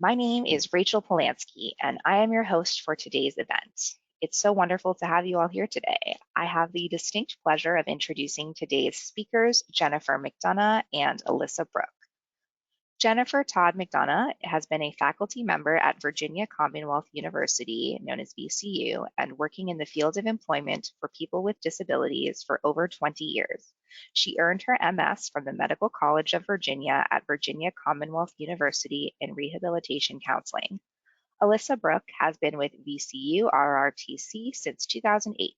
My name is Rachel Polanski, and I am your host for today's event. It's so wonderful to have you all here today. I have the distinct pleasure of introducing today's speakers, Jennifer McDonough and Alissa Brooke. Jennifer Todd McDonough has been a faculty member at Virginia Commonwealth University, known as VCU, and working in the field of employment for people with disabilities for over 20 years. She earned her MS from the Medical College of Virginia at Virginia Commonwealth University in rehabilitation counseling. Alissa Brooke has been with VCU RRTC since 2008.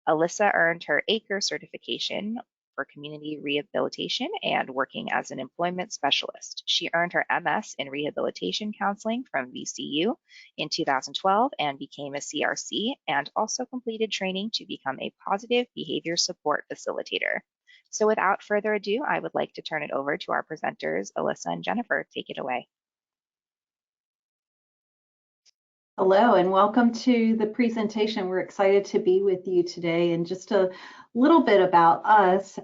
Alissa earned her ACRE certification for community rehabilitation and working as an employment specialist. She earned her MS in rehabilitation counseling from VCU in 2012 and became a CRC, and also completed training to become a positive behavior support facilitator. So without further ado, I would like to turn it over to our presenters, Alissa and Jennifer. Take it away. Hello and welcome to the presentation. We're excited to be with you today, and just a little bit about us.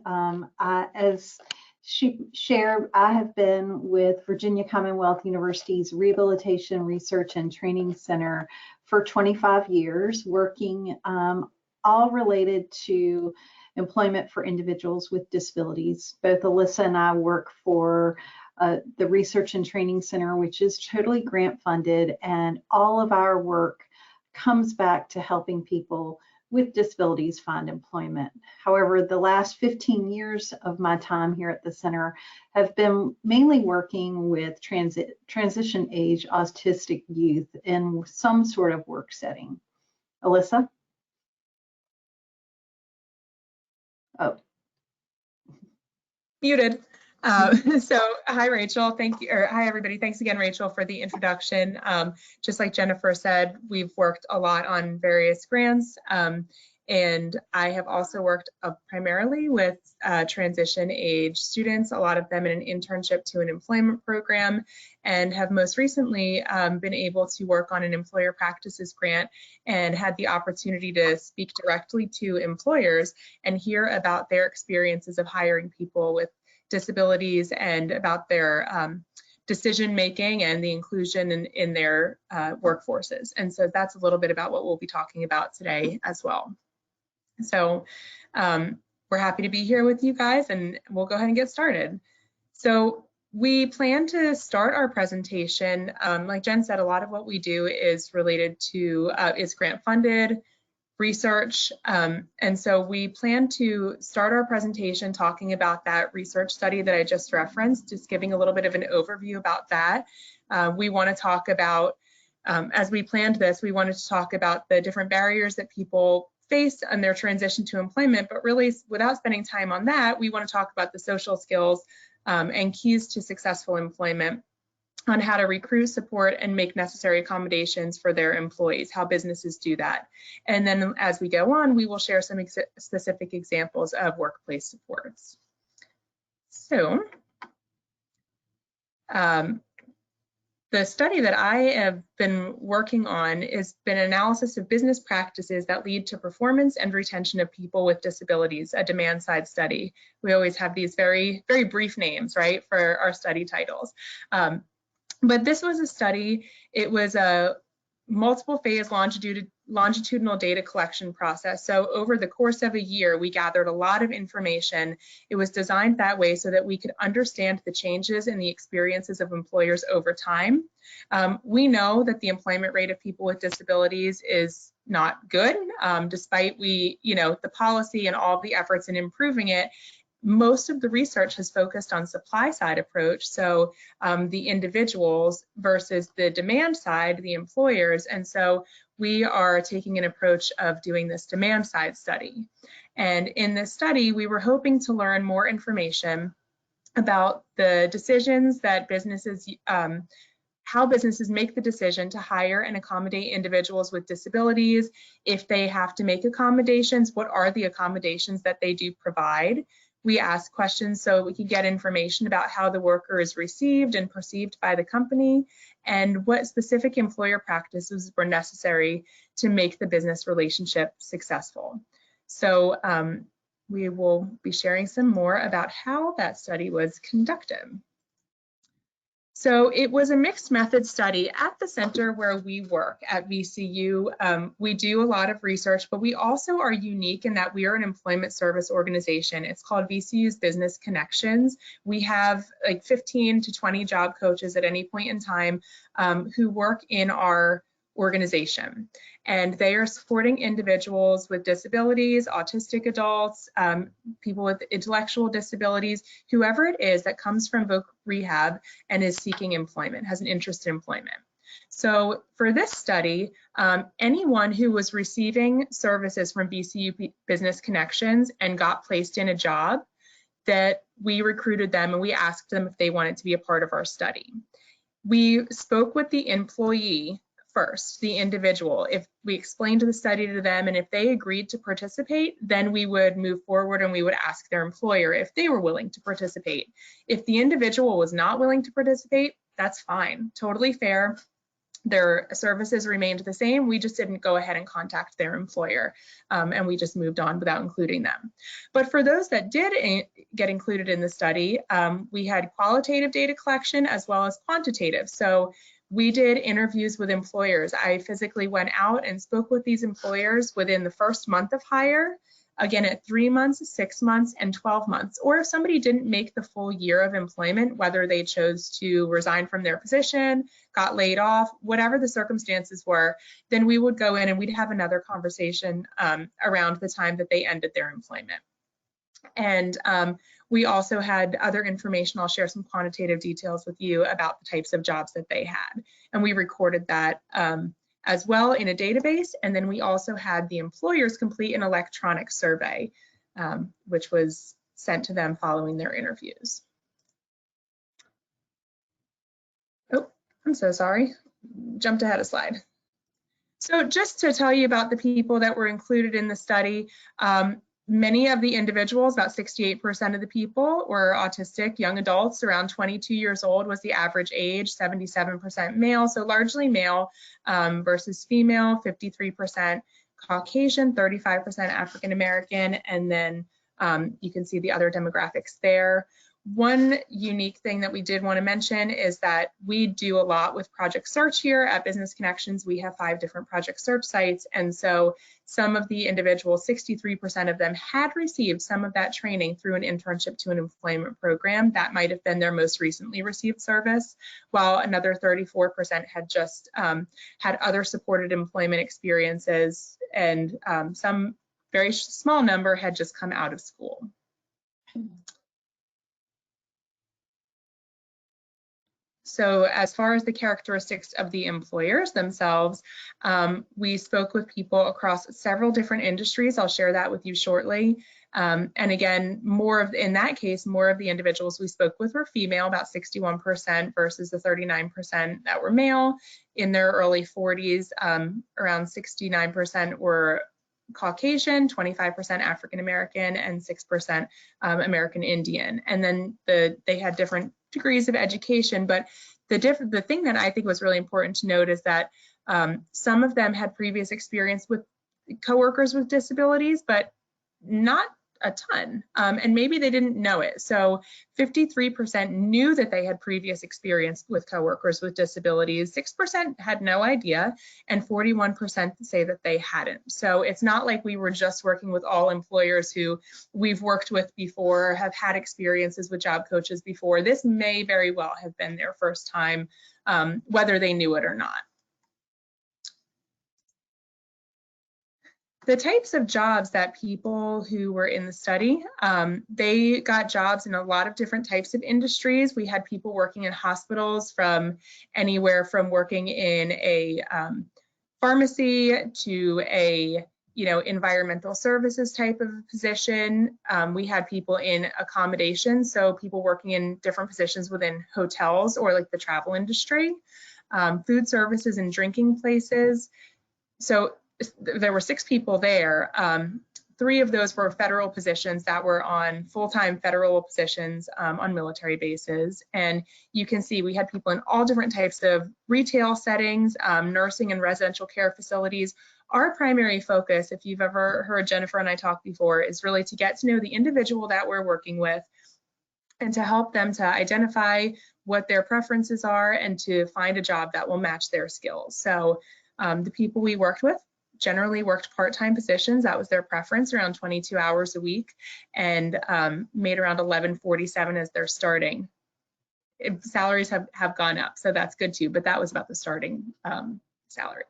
As she shared, I have been with Virginia Commonwealth University's Rehabilitation Research and Training Center for 25 years, working all related to employment for individuals with disabilities. Both Alissa and I work for the Research and Training Center, which is totally grant funded, and all of our work comes back to helping people with disabilities find employment. However, the last 15 years of my time here at the center have been mainly working with transition age autistic youth in some sort of work setting. Alissa? Oh. Muted. So hi Rachel, thank you, or hi everybody. Thanks again, Rachel, for the introduction. Just like Jennifer said, we've worked a lot on various grants, and I have also worked primarily with transition age students, a lot of them in an internship to an employment program, and have most recently been able to work on an employer practices grant and had the opportunity to speak directly to employers and hear about their experiences of hiring people with disabilities and about their decision making and the inclusion in their workforces. And so that's a little bit about what we'll be talking about today as well. So we're happy to be here with you guys, and we'll go ahead and get started. So we plan to start our presentation, like Jen said, a lot of what we do is related to, is grant funded research, and so we plan to start our presentation talking about that research study that I just referenced, just giving a little bit of an overview about that. We want to talk about, as we planned this, we wanted to talk about the different barriers that people face in their transition to employment, but really without spending time on that, we want to talk about the social skills and keys to successful employment, on how to recruit, support, and make necessary accommodations for their employees, how businesses do that. And then as we go on, we will share some specific examples of workplace supports. So the study that I have been working on has been an analysis of business practices that lead to performance and retention of people with disabilities, a demand side study. We always have these very, very brief names, right, for our study titles. But this was a study. It was a multiple phase longitudinal data collection process. So over the course of a year, we gathered a lot of information. It was designed that way so that we could understand the changes in the experiences of employers over time. We know that the employment rate of people with disabilities is not good, despite the policy and all the efforts in improving it. Most of the research has focused on supply side approach, so the individuals versus the demand side, the employers, and so we are taking an approach of doing this demand side study. And in this study, we were hoping to learn more information about the decisions that businesses, how businesses make the decision to hire and accommodate individuals with disabilities. If they have to make accommodations, what are the accommodations that they do provide? We asked questions so we could get information about how the worker is received and perceived by the company, and what specific employer practices were necessary to make the business relationship successful. So we will be sharing some more about how that study was conducted. So it was a mixed method study at the center where we work at VCU. We do a lot of research, but we also are unique in that we are an employment service organization. It's called VCU's Business Connections. We have like 15 to 20 job coaches at any point in time who work in our organization, and they are supporting individuals with disabilities, autistic adults, people with intellectual disabilities, whoever it is that comes from voc rehab and is seeking employment, has an interest in employment. So for this study, anyone who was receiving services from VCU Business Connections and got placed in a job, that we recruited them and we asked them if they wanted to be a part of our study. We spoke with the employee first, the individual. If we explained the study to them and if they agreed to participate, then we would move forward and we would ask their employer if they were willing to participate. If the individual was not willing to participate, that's fine, totally fair. Their services remained the same. We just didn't go ahead and contact their employer, and we just moved on without including them. But for those that did get included in the study, we had qualitative data collection as well as quantitative. So we did interviews with employers. I physically went out and spoke with these employers within the first month of hire, again at 3 months, 6 months, and 12 months. Or if somebody didn't make the full year of employment, whether they chose to resign from their position, got laid off, whatever the circumstances were, then we would go in and we'd have another conversation around the time that they ended their employment. And we also had other information. I'll share some quantitative details with you about the types of jobs that they had. And we recorded that as well in a database. And then we also had the employers complete an electronic survey, which was sent to them following their interviews. Oh, I'm so sorry. Jumped ahead a slide. So just to tell you about the people that were included in the study, many of the individuals, about 68% of the people, were autistic young adults. Around 22 years old was the average age, 77% male, so largely male versus female, 53% Caucasian, 35% African American, and then you can see the other demographics there. One unique thing that we did want to mention is that we do a lot with Project Search here at Business Connections. We have 5 different Project Search sites, and so some of the individuals, 63% of them, had received some of that training through an internship to an employment program. That might have been their most recently received service, while another 34% had just had other supported employment experiences, and some very small number had just come out of school. So as far as the characteristics of the employers themselves, we spoke with people across several different industries. I'll share that with you shortly. And again, in that case, more of the individuals we spoke with were female, about 61% versus the 39% that were male. In their early 40s, around 69% were Caucasian, 25% African American, and 6% American Indian. And then they had different degrees of education, but the thing that I think was really important to note is that some of them had previous experience with coworkers with disabilities, but not a ton, and maybe they didn't know it. So 53% knew that they had previous experience with coworkers with disabilities, 6% had no idea, and 41% say that they hadn't. So it's not like we were just working with all employers who we've worked with before, have had experiences with job coaches before. This may very well have been their first time, whether they knew it or not. The types of jobs that people who were in the study, they got jobs in a lot of different types of industries. We had people working in hospitals, from anywhere from working in a pharmacy to a environmental services type of position. We had people in accommodations, so people working in different positions within hotels or like the travel industry, food services and drinking places. So there were 6 people there. 3 of those were federal positions that were on full-time federal positions on military bases. And you can see we had people in all different types of retail settings, nursing and residential care facilities. Our primary focus, if you've ever heard Jennifer and I talk before, is really to get to know the individual that we're working with, and to help them to identify what their preferences are and to find a job that will match their skills. So the people we worked with generally worked part-time positions. That was their preference, around 22 hours a week, and made around $11.47 as their starting. Salaries have gone up, so that's good too, but that was about the starting salary.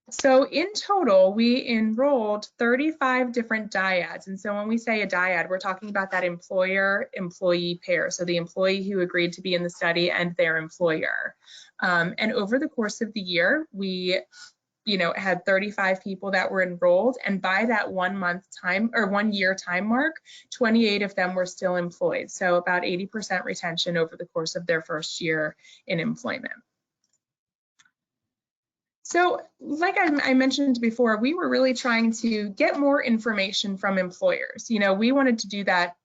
So in total, we enrolled 35 different dyads. And so when we say a dyad, we're talking about that employer-employee pair. So the employee who agreed to be in the study and their employer. And over the course of the year, we had 35 people that were enrolled. And by that 1 year time mark, 28 of them were still employed. So about 80% retention over the course of their first year in employment. So like I mentioned before, we were really trying to get more information from employers. We wanted to do that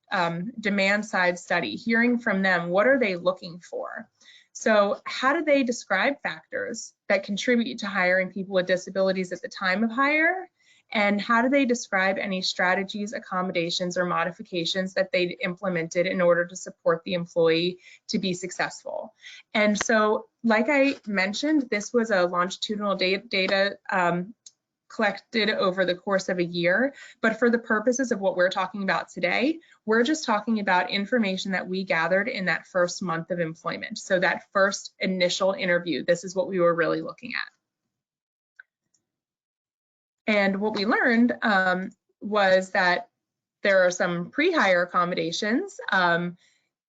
demand side study, hearing from them, what are they looking for? So how do they describe factors that contribute to hiring people with disabilities at the time of hire? And how do they describe any strategies, accommodations, or modifications that they implemented in order to support the employee to be successful? And so, like I mentioned, this was a longitudinal data collected over the course of a year, but for the purposes of what we're talking about today, we're just talking about information that we gathered in that first month of employment. So that first initial interview, this is what we were really looking at. And what we learned was that there are some pre-hire accommodations.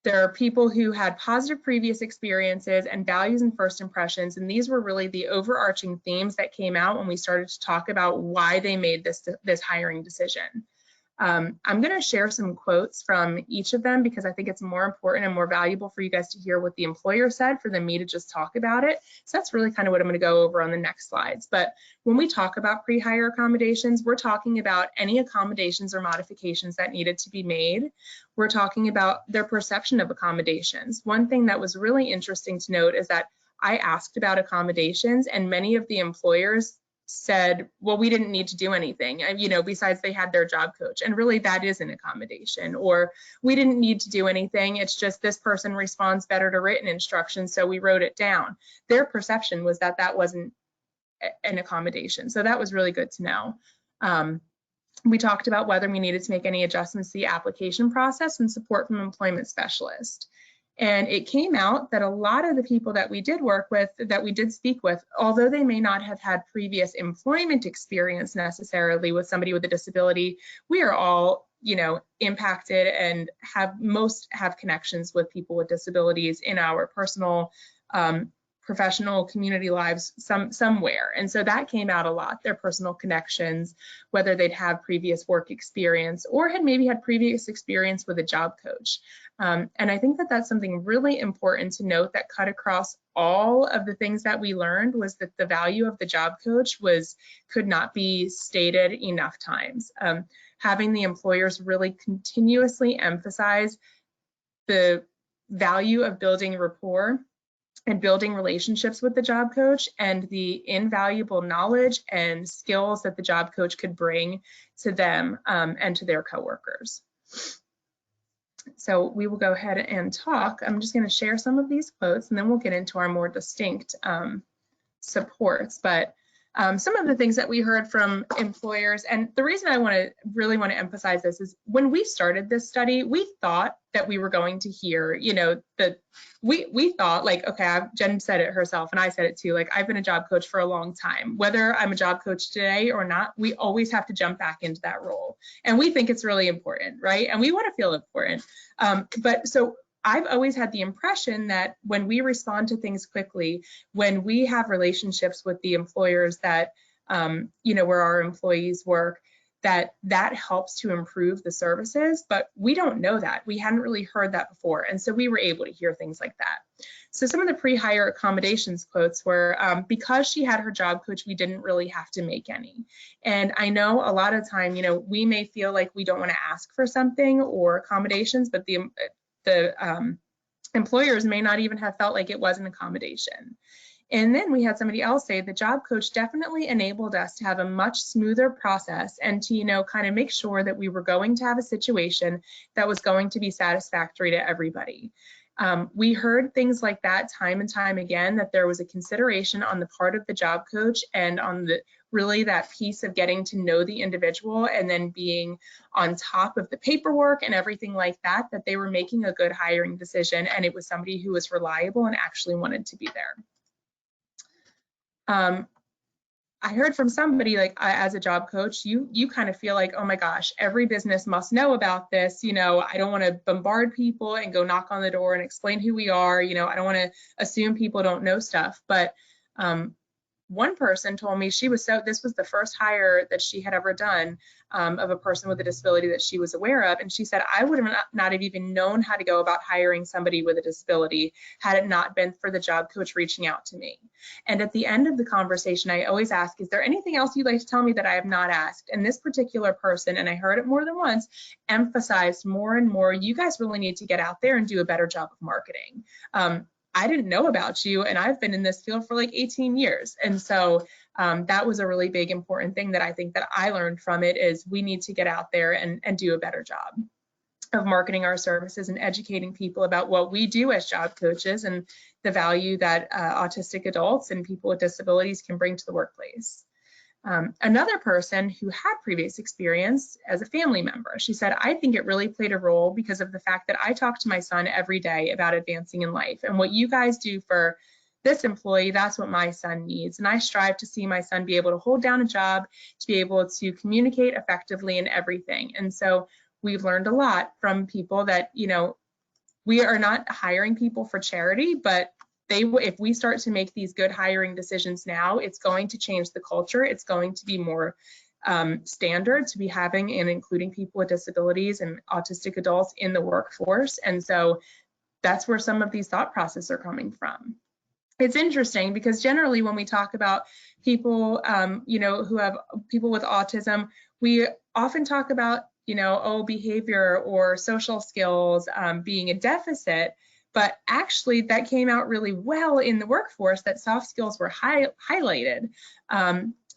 There are people who had positive previous experiences and values and first impressions, and these were really the overarching themes that came out when we started to talk about why they made this hiring decision. I'm going to share some quotes from each of them because I think it's more important and more valuable for you guys to hear what the employer said for than me to just talk about it. So that's really kind of what I'm going to go over on the next slides. But when we talk about pre-hire accommodations, we're talking about any accommodations or modifications that needed to be made. We're talking about their perception of accommodations. One thing that was really interesting to note is that I asked about accommodations, and many of the employers said, well, we didn't need to do anything, besides they had their job coach. And really that is an accommodation. Or we didn't need to do anything. It's just this person responds better to written instructions, so we wrote it down. Their perception was that that wasn't an accommodation. So that was really good to know. We talked about whether we needed to make any adjustments to the application process and support from an employment specialist. And it came out that a lot of the people that we did work with, that we did speak with, although they may not have had previous employment experience necessarily with somebody with a disability, we are all, impacted and have connections with people with disabilities in our personal, professional community lives somewhere. And so that came out a lot, their personal connections, whether they'd have previous work experience or had maybe had previous experience with a job coach. And I think that that's something really important to note that cut across all of the things that we learned was that the value of the job coach could not be stated enough times. Having the employers really continuously emphasize the value of building rapport and building relationships with the job coach and the invaluable knowledge and skills that the job coach could bring to them and to their coworkers. So we will go ahead and talk. I'm just going to share some of these quotes and then we'll get into our more distinct supports. But some of the things that we heard from employers, and the reason I really want to emphasize this is when we started this study, we thought that we were going to hear, we thought like, okay, Jen said it herself and I said it too, like I've been a job coach for a long time. Whether I'm a job coach today or not, we always have to jump back into that role. And we think it's really important, right? And we want to feel important. But so I've always had the impression that when we respond to things quickly, when we have relationships with the employers that, where our employees work, that helps to improve the services, but we don't know that. We hadn't really heard that before. And so we were able to hear things like that. So some of the pre-hire accommodations quotes were, because she had her job coach, we didn't really have to make any. And I know a lot of time, we may feel like we don't want to ask for something or accommodations, but the employers may not even have felt like it was an accommodation. And then we had somebody else say the job coach definitely enabled us to have a much smoother process and to, kind of make sure that we were going to have a situation that was going to be satisfactory to everybody. We heard things like that time and time again, that there was a consideration on the part of the job coach and on the really that piece of getting to know the individual and then being on top of the paperwork and everything like that, that they were making a good hiring decision and it was somebody who was reliable and actually wanted to be there. I heard from somebody like, as a job coach, you kind of feel like, oh my gosh, every business must know about this. I don't want to bombard people and go knock on the door and explain who we are. I don't want to assume people don't know stuff. But one person told me this was the first hire that she had ever done of a person with a disability that she was aware of. And she said, I would have not have even known how to go about hiring somebody with a disability had it not been for the job coach reaching out to me. And at the end of the conversation, I always ask, is there anything else you'd like to tell me that I have not asked? And this particular person, and I heard it more than once, emphasized more and more, you guys really need to get out there and do a better job of marketing. I didn't know about you, and I've been in this field for like 18 years. And so that was a really big, important thing that I think that I learned from it is we need to get out there and do a better job of marketing our services and educating people about what we do as job coaches and the value that autistic adults and people with disabilities can bring to the workplace. Another person who had previous experience as a family member, she said, I think it really played a role because of the fact that I talk to my son every day about advancing in life, and what you guys do for this employee, that's what my son needs. And I strive to see my son be able to hold down a job, to be able to communicate effectively in everything. And so we've learned a lot from people that, we are not hiring people for charity, but if we start to make these good hiring decisions now, it's going to change the culture. It's going to be more standard to be having and including people with disabilities and autistic adults in the workforce. And so that's where some of these thought processes are coming from. It's interesting because generally when we talk about people, who have people with autism, we often talk about, behavior or social skills being a deficit. But actually that came out really well in the workforce, that soft skills were highlighted.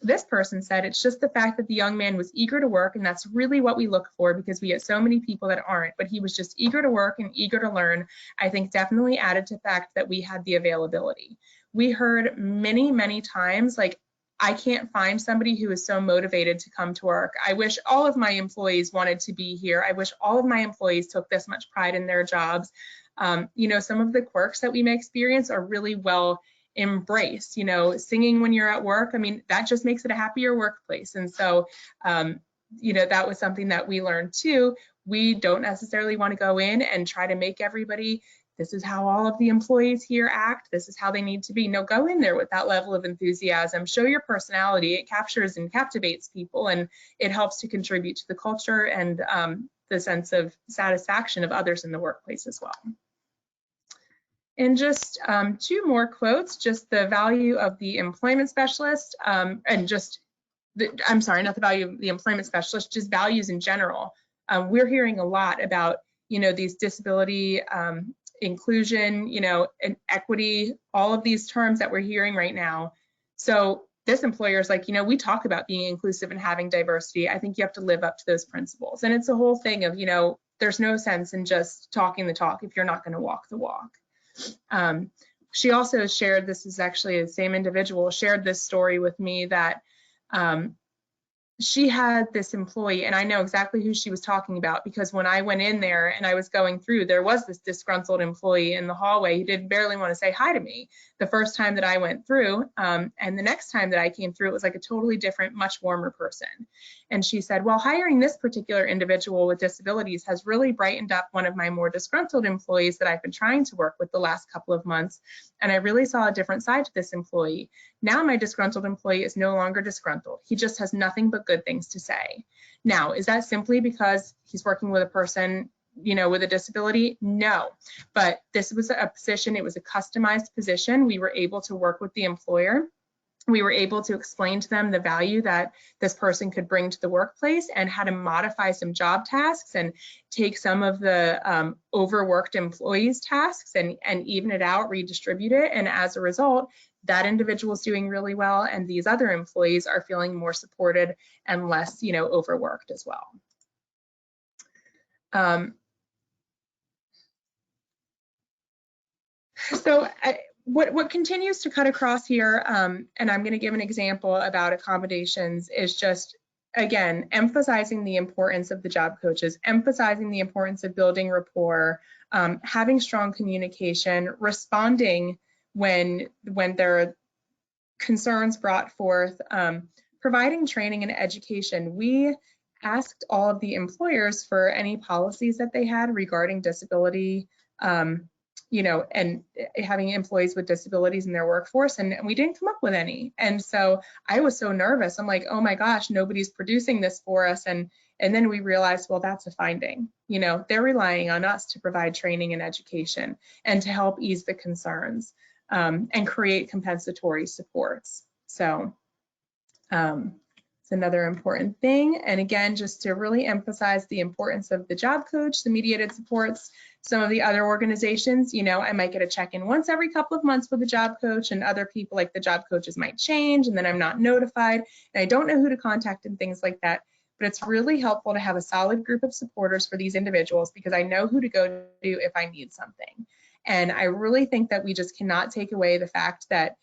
This person said it's just the fact that the young man was eager to work, and that's really what we look for because we get so many people that aren't, but he was just eager to work and eager to learn. I think definitely added to the fact that we had the availability. We heard many, many times, like, I can't find somebody who is so motivated to come to work. I wish all of my employees wanted to be here. I wish all of my employees took this much pride in their jobs. Some of the quirks that we may experience are really well embraced. Singing when you're at work, that just makes it a happier workplace. And so, that was something that we learned too. We don't necessarily want to go in and try to make everybody, this is how all of the employees here act, this is how they need to be. No, go in there with that level of enthusiasm, show your personality. It captures and captivates people, and it helps to contribute to the culture and the sense of satisfaction of others in the workplace as well. And just two more quotes, just the value of the employment specialist and just, I'm sorry, not the value of the employment specialist, just values in general. We're hearing a lot about, these disability inclusion, and equity, all of these terms that we're hearing right now. So this employer is like, we talk about being inclusive and having diversity. I think you have to live up to those principles. And it's a whole thing of, there's no sense in just talking the talk if you're not going to walk the walk. She also shared, this is actually the same individual, shared this story with me that she had this employee, and I know exactly who she was talking about because when I went in there and I was going through, there was this disgruntled employee in the hallway who didn't barely want to say hi to me the first time that I went through. And the next time that I came through, it was like a totally different, much warmer person. And she said, well, hiring this particular individual with disabilities has really brightened up one of my more disgruntled employees that I've been trying to work with the last couple of months. And I really saw a different side to this employee. Now my disgruntled employee is no longer disgruntled. He just has nothing but good things to say. Now, is that simply because he's working with a person, with a disability? No, but this was a position, it was a customized position. We were able to work with the employer we were able to explain to them the value that this person could bring to the workplace and how to modify some job tasks and take some of the overworked employees' tasks and even it out, redistribute it. And as a result, that individual is doing really well, and these other employees are feeling more supported and less, overworked as well. What continues to cut across here, and I'm going to give an example about accommodations, is just, again, emphasizing the importance of the job coaches, emphasizing the importance of building rapport, having strong communication, responding when there are concerns brought forth, providing training and education. We asked all of the employers for any policies that they had regarding disability, and having employees with disabilities in their workforce, and we didn't come up with any. And so I was so nervous. I'm like, oh my gosh, nobody's producing this for us. And then we realized, well, that's a finding. They're relying on us to provide training and education and to help ease the concerns and create compensatory supports. So it's another important thing. And again, just to really emphasize the importance of the job coach, the mediated supports. Some of the other organizations, I might get a check-in once every couple of months with the job coach, and other people, like the job coaches, might change, and then I'm not notified, and I don't know who to contact and things like that. But it's really helpful to have a solid group of supporters for these individuals, because I know who to go to if I need something. And I really think that we just cannot take away the fact that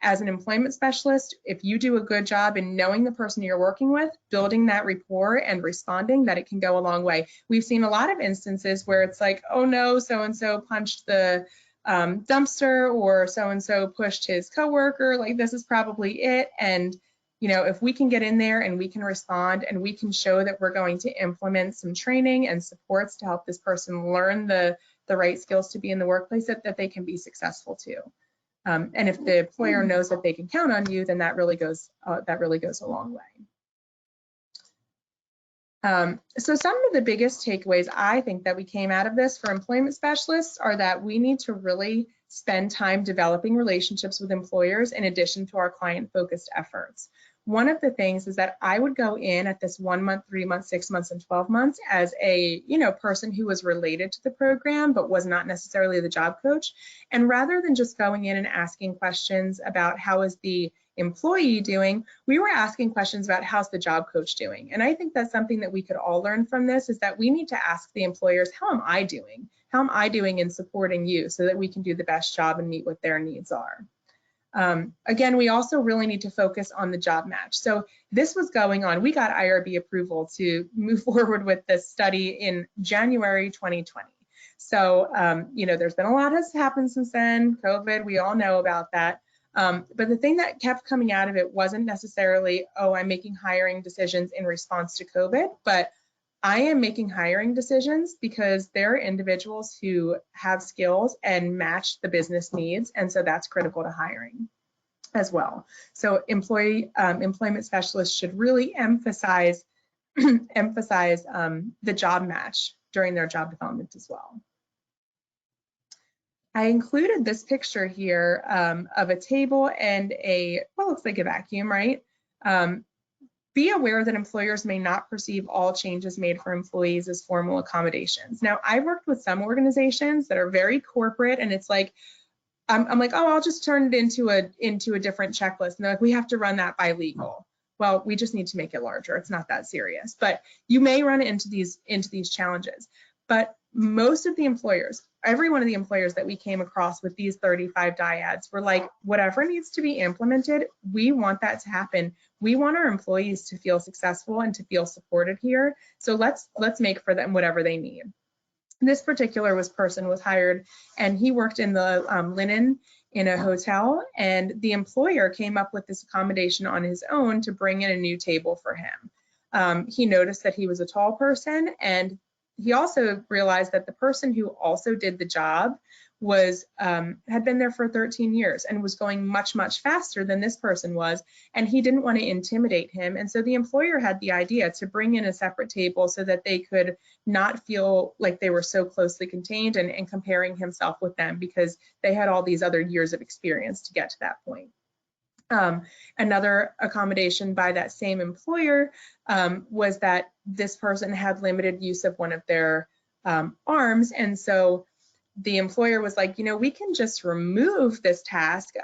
as an employment specialist, if you do a good job in knowing the person you're working with, building that rapport and responding, that it can go a long way. We've seen a lot of instances where it's like, oh no, so-and-so punched the dumpster, or so-and-so pushed his coworker, like this is probably it. And if we can get in there and we can respond and we can show that we're going to implement some training and supports to help this person learn the right skills to be in the workplace, that they can be successful too. And if the employer knows that they can count on you, then that really goes a long way. So some of the biggest takeaways I think that we came out of this for employment specialists are that we need to really spend time developing relationships with employers in addition to our client-focused efforts. One of the things is that I would go in at this 1 month, 3 months, 6 months, and 12 months as a person who was related to the program but was not necessarily the job coach. And rather than just going in and asking questions about how is the employee doing, we were asking questions about how's the job coach doing. And I think that's something that we could all learn from this, is that we need to ask the employers, how am I doing? How am I doing in supporting you, so that we can do the best job and meet what their needs are. Again, we also really need to focus on the job match. So this was going on. We got IRB approval to move forward with this study in January 2020. So, there's been a lot has happened since then, COVID, we all know about that. But the thing that kept coming out of it wasn't necessarily, oh, I'm making hiring decisions in response to COVID, but I am making hiring decisions because there are individuals who have skills and match the business needs, and so that's critical to hiring as well. So employment specialists should really emphasize the job match during their job development as well. I included this picture here of a table and what looks like a vacuum, right? Be aware that employers may not perceive all changes made for employees as formal accommodations. Now, I've worked with some organizations that are very corporate, and it's like, I'm like, oh, I'll just turn it into a different checklist. And they're like, we have to run that by legal. Well, we just need to make it larger. It's not that serious, but you may run into these challenges. But most of the employers, every one of the employers that we came across with these 35 dyads were like, whatever needs to be implemented, we want that to happen. We want our employees to feel successful and to feel supported here. So let's make for them whatever they need. This particular person was hired, and he worked in the linen in a hotel, and the employer came up with this accommodation on his own to bring in a new table for him. He noticed that he was a tall person, and he also realized that the person who also did the job was had been there for 13 years and was going much, much faster than this person was, and he didn't want to intimidate him. And so the employer had the idea to bring in a separate table so that they could not feel like they were so closely contained and comparing himself with them, because they had all these other years of experience to get to that point. Another accommodation by that same employer was that this person had limited use of one of their arms. And so the employer was like, we can just remove this task,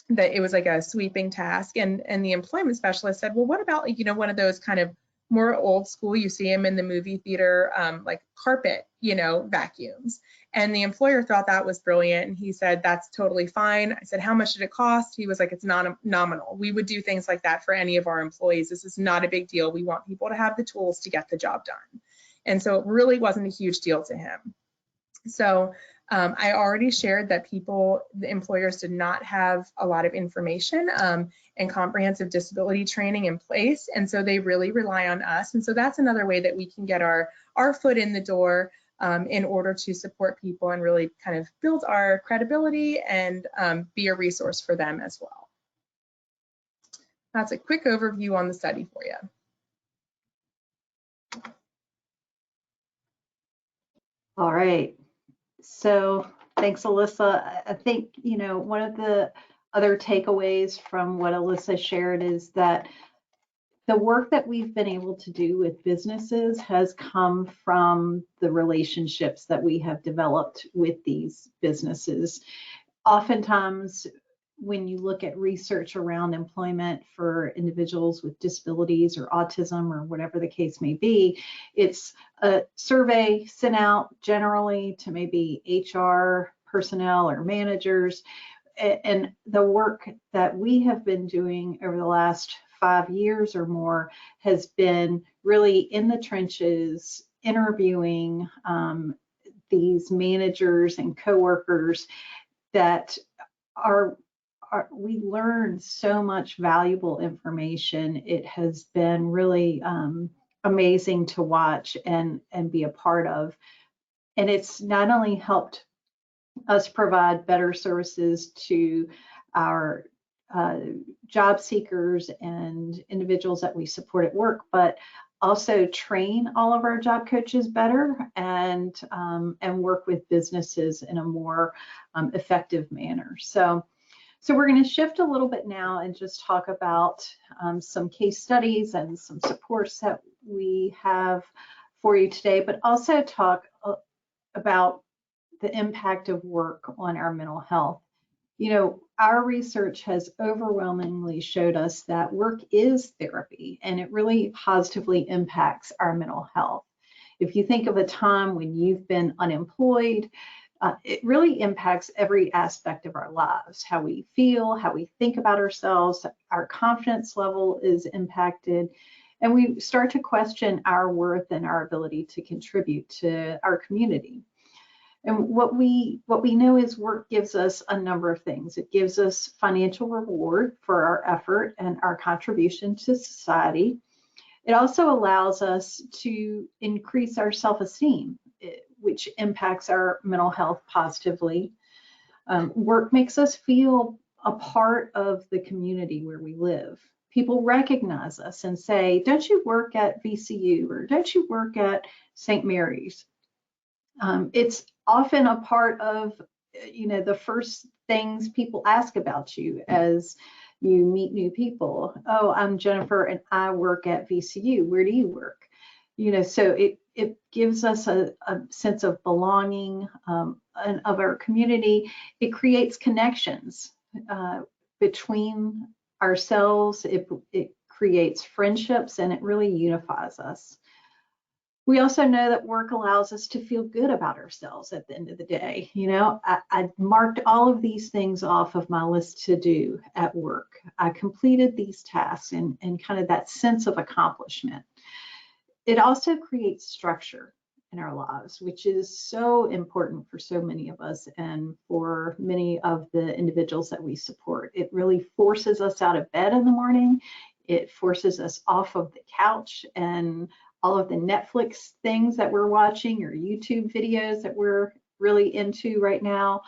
that it was like a sweeping task. And the employment specialist said, well, what about, one of those kind of more old school, you see them in the movie theater, like carpet, vacuums. And the employer thought that was brilliant. And he said, that's totally fine. I said, how much did it cost? He was like, it's not nominal. We would do things like that for any of our employees. This is not a big deal. We want people to have the tools to get the job done. And so it really wasn't a huge deal to him. So I already shared that the employers did not have a lot of information and comprehensive disability training in place. And so they really rely on us. And so that's another way that we can get our foot in the door in order to support people and really kind of build our credibility and be a resource for them as well. That's a quick overview on the study for you. All right. So thanks, Alissa. I think, one of the other takeaways from what Alissa shared is that the work that we've been able to do with businesses has come from the relationships that we have developed with these businesses. Oftentimes, when you look at research around employment for individuals with disabilities or autism or whatever the case may be, it's a survey sent out generally to maybe HR personnel or managers. And the work that we have been doing over the last 5 years or more has been really in the trenches, interviewing these managers and coworkers that we learned so much valuable information. It has been really amazing to watch and be a part of. And it's not only helped us provide better services to our job seekers and individuals that we support at work, but also train all of our job coaches better and work with businesses in a more effective manner. So we're going to shift a little bit now and just talk about some case studies and some supports that we have for you today, but also talk about the impact of work on our mental health. Our research has overwhelmingly showed us that work is therapy, and it really positively impacts our mental health. If you think of a time when you've been unemployed, it really impacts every aspect of our lives, how we feel, how we think about ourselves, our confidence level is impacted, and we start to question our worth and our ability to contribute to our community. And what we know is work gives us a number of things. It gives us financial reward for our effort and our contribution to society. It also allows us to increase our self-esteem, which impacts our mental health positively. Work makes us feel a part of the community where we live. People recognize us and say, don't you work at VCU or don't you work at St. Mary's? It's often a part of, the first things people ask about you as you meet new people. Oh, I'm Jennifer and I work at VCU. Where do you work? So it gives us a sense of belonging and of our community. It creates connections between ourselves. It creates friendships, and it really unifies us. We also know that work allows us to feel good about ourselves at the end of the day. I marked all of these things off of my list to do at work. I completed these tasks and kind of that sense of accomplishment. It also creates structure in our lives, which is so important for so many of us and for many of the individuals that we support. It really forces us out of bed in the morning. It forces us off of the couch and all of the Netflix things that we're watching or YouTube videos that we're really into right now.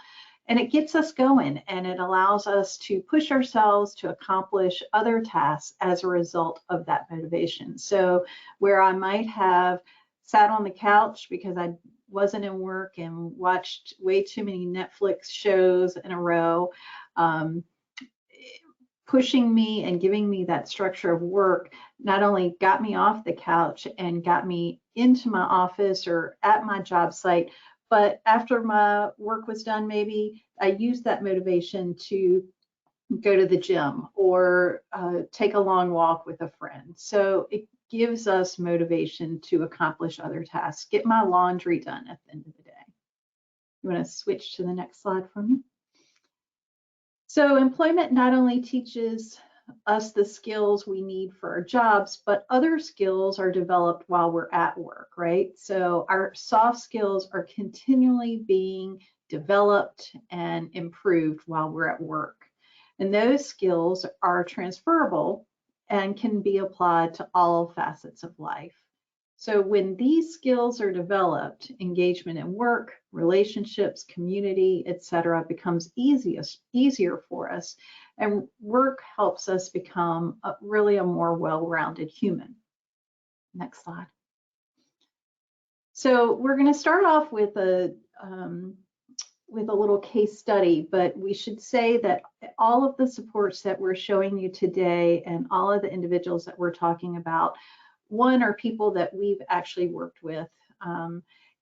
And it gets us going, and it allows us to push ourselves to accomplish other tasks as a result of that motivation. So where I might have sat on the couch because I wasn't in work and watched way too many Netflix shows in a row, pushing me and giving me that structure of work not only got me off the couch and got me into my office or at my job site, but after my work was done, maybe I used that motivation to go to the gym or take a long walk with a friend. So it gives us motivation to accomplish other tasks, get my laundry done at the end of the day. You want to switch to the next slide for me? So employment not only teaches us the skills we need for our jobs, but other skills are developed while we're at work, right? So our soft skills are continually being developed and improved while we're at work. And those skills are transferable and can be applied to all facets of life. So when these skills are developed, engagement in work, relationships, community, etc., becomes easier for us, and work helps us become really a more well-rounded human. Next slide. So we're going to start off with a little case study, but we should say that all of the supports that we're showing you today and all of the individuals that we're talking about, one, are people that we've actually worked with,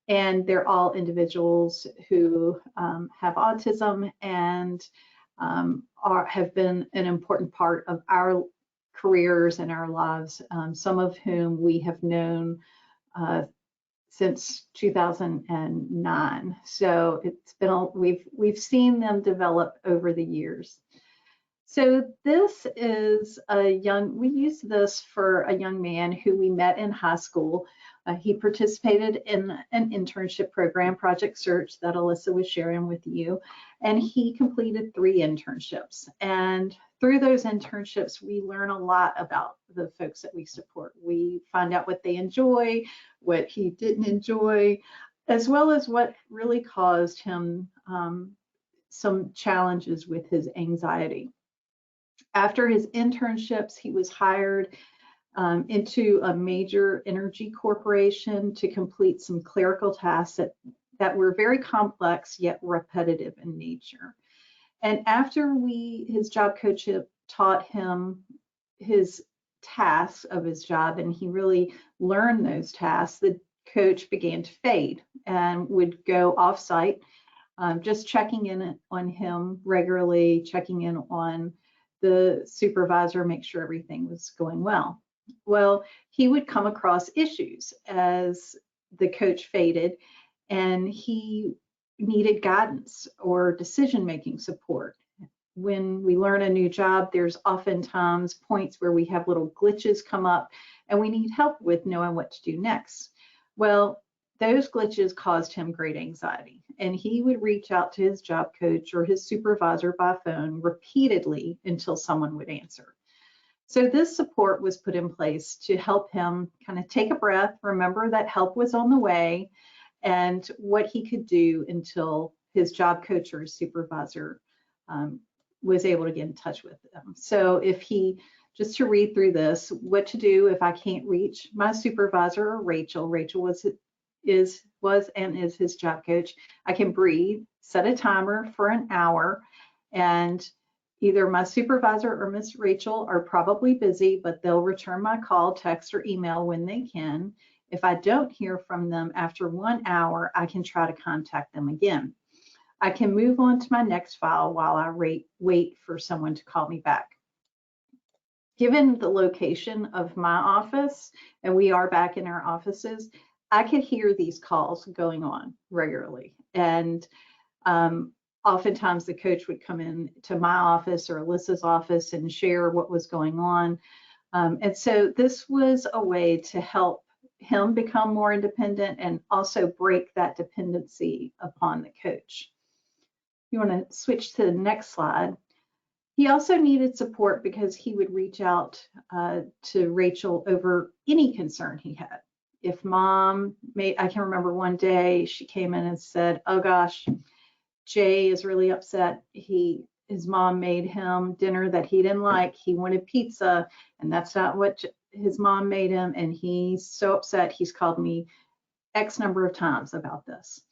and they're all individuals who have autism and have been an important part of our careers and our lives, some of whom we have known since 2009. So it's been we've seen them develop over the years. So this is we used this for a young man who we met in high school. He participated in an internship program, Project Search, that Alissa was sharing with you, and he completed 3 internships. And through those internships, we learn a lot about the folks that we support. We find out what they enjoy, what he didn't enjoy, as well as what really caused him some challenges with his anxiety. After his internships, he was hired into a major energy corporation to complete some clerical tasks that were very complex yet repetitive in nature. And after his job coach taught him his tasks of his job and he really learned those tasks, the coach began to fade and would go off-site, just checking in on him regularly, checking in on the supervisor, make sure everything was going well. Well, he would come across issues as the coach faded, and he needed guidance or decision-making support. When we learn a new job, there's oftentimes points where we have little glitches come up and we need help with knowing what to do next. Well, those glitches caused him great anxiety, and he would reach out to his job coach or his supervisor by phone repeatedly until someone would answer. So this support was put in place to help him kind of take a breath, remember that help was on the way, and what he could do until his job coach or his supervisor was able to get in touch with them. So just to read through this, what to do if I can't reach my supervisor or Rachel was and is his job coach. I can breathe, set a timer for an hour, and either my supervisor or Miss Rachel are probably busy, but they'll return my call, text, or email when they can. If I don't hear from them after 1 hour, I can try to contact them again. I can move on to my next file while I wait for someone to call me back. Given the location of my office, and we are back in our offices, I could hear these calls going on regularly. And oftentimes the coach would come in to my office or Alyssa's office and share what was going on. And so this was a way to help him become more independent and also break that dependency upon the coach. You want to switch to the next slide. He also needed support because he would reach out to Rachel over any concern he had. If I can remember one day she came in and said, "Oh gosh, Jay is really upset. His mom made him dinner that he didn't like. He wanted pizza, and that's not what his mom made him, and he's so upset. He's called me X number of times about this."